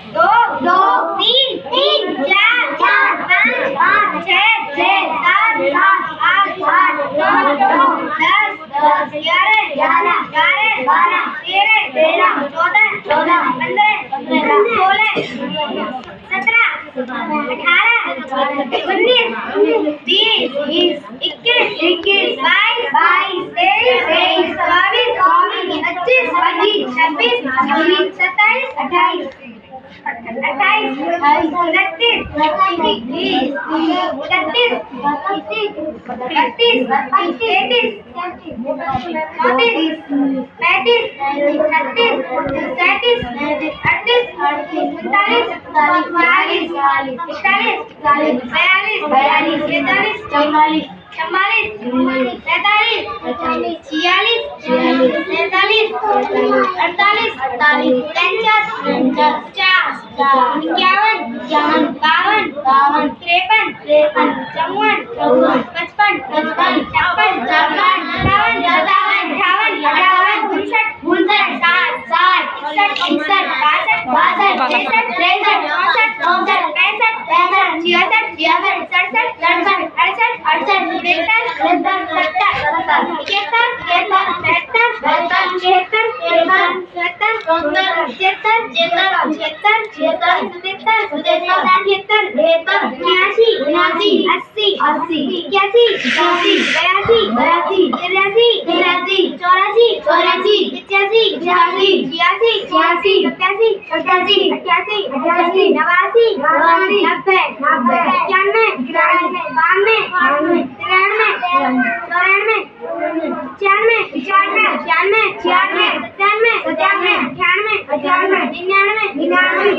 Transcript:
दो दो तीन तीन चार चार पाँच पाँच छः छः सात सात आठ आठ नौ नौ दस दस ग्यारह ग्यारह बारह बारह तेरह तेरह चौदह चौदह पंद्रह पंद्रह सोलह सत्रह अठारह उन्नीस बीस बीस इक्कीस इक्कीस बाईस बाईस तेईस तेईस चौबीस चौबीस पच्चीस पच्चीस छब्बीस छब्बीस सत्ताईस अट्ठाईस अट्ठाईस उनतीस तीस इकतीस बत्तीस तैंतीस चौंतीस पैंतीस छत्तीस सैंतीस अड़तीस उनतालीस चालीस इकतालीस बयालीस तैंतालीस चौवालीस चवालीस पैंतालीस छियालीस सैंतालीस अड़तालीस उनचास पचास इक्यावन बावन तिरपन चौवन पचपन छप्पन सत्तावन अट्ठावन उनसठ साठ इकसठ बासठ तिरसठ चौसठ पैंसठ छियासठ सड़सठ अड़सठ तिहत्तर सत्तर इकहत्तर बहत्तर तिहत्तर चौहत्तर पचहत्तर छिहत्तर सतहत्तर अठहत्तर उनासी अस्सी इक्यासी बयासी तिरासी चौरासी पचासी छियासी सतासी अठासी नवासी नब्बे इक्यानवे बानवे तिरानवे चौरानवे छियानवे सत्तानवे अठानवे निन्यानवे